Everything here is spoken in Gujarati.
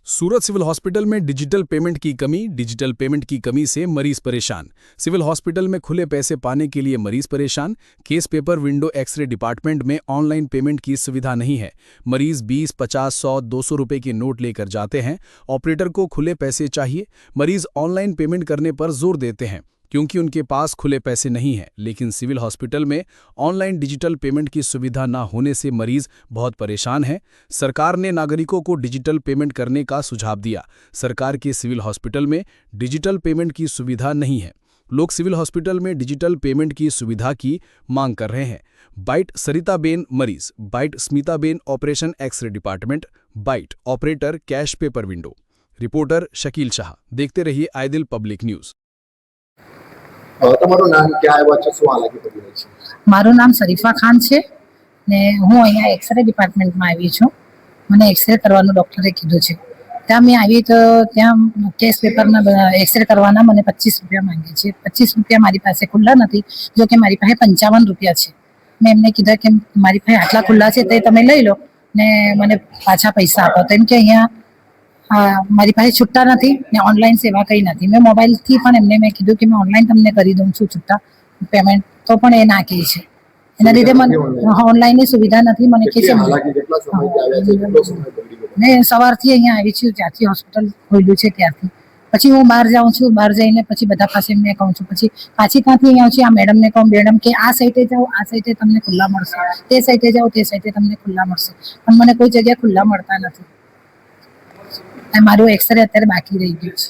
सूरत सिविल हॉस्पिटल में डिजिटल पेमेंट की कमी से मरीज परेशान। सिविल हॉस्पिटल में खुले पैसे पाने के लिए मरीज परेशान। Case paper window x-ray department में ऑनलाइन पेमेंट की सुविधा नहीं है। मरीज 20, 50, 100, 200 रुपए के नोट लेकर जाते हैं। ऑपरेटर को खुले पैसे चाहिए। मरीज ऑनलाइन पेमेंट करने पर जोर देते हैं क्योंकि उनके पास खुले पैसे नहीं हैं, लेकिन सिविल हॉस्पिटल में ऑनलाइन डिजिटल पेमेंट की सुविधा न होने से मरीज बहुत परेशान हैं। सरकार ने नागरिकों को डिजिटल पेमेंट करने का सुझाव दिया। सरकार के सिविल हॉस्पिटल में डिजिटल पेमेंट की सुविधा नहीं है। लोग सिविल हॉस्पिटल में डिजिटल पेमेंट की सुविधा की मांग कर रहे हैं। बाइट सरिताबेन मरीज, byte Smitaben operation xray department, byte operator cash paper window. Reporter Shakeel Shah. देखते रहिए आए दिल पब्लिक न्यूज। તમારું નામ ક્યાં આવ્યા છે, શું હાલત પડી રહી છે? મારું નામ શરીફા ખાન છે ને હું અહીંયા એક્સરે ડિપાર્ટમેન્ટમાં આવી છું. મને એક્સરે કરવાનું ડૉક્ટરે કીધું છે. ત્યાં મેં આવી તો ત્યાં કેસ પેપરના એક્સરે કરવાના મને 25 રૂપિયા માંગે છે. 25 રૂપિયા મારી પાસે ખુલ્લા નથી, જો કે મારી પાસે 55 રૂપિયા છે. મેં એમને કીધા કે મારી પાસે આટલા ખુલ્લા છે તે તમે લઈ લો ને મને પાછા પૈસા આપો. તેમ કે અહીંયા મારી પાસે છૂટા નથી ને ઓનલાઈન સેવા કંઈ નથી. મેં મોબાઈલથી પણ એમને મેં કીધું કે મેં ઓનલાઈન તમને કરી દઉં છું છૂટા પેમેન્ટ, તો પણ એ ના કહે છે. એના લીધે મને ઓનલાઈનની સુવિધા નથી. મને કહે છે મેં સવારથી અહીંયા આવી છું, જ્યાંથી હોસ્પિટલ ખોલ્યું છે ત્યારથી. પછી હું બહાર જાઉં છું, બહાર જઈને પછી બધા પાસે એમને કહું છું, પછી પાછી ત્યાંથી અહીંયા આવું છું. આ મેડમને કહું, મેડમ કે આ સાઈડે જાઓ, આ સાઈડે તમને ખુલ્લા મળશે, તે સાઈડે જાઓ, તે સાઈડે તમને ખુલ્લા મળશે, પણ મને કોઈ જગ્યાએ ખુલ્લા મળતા નથી. મારું એક્સરે અત્યારે બાકી રહી ગયું છે.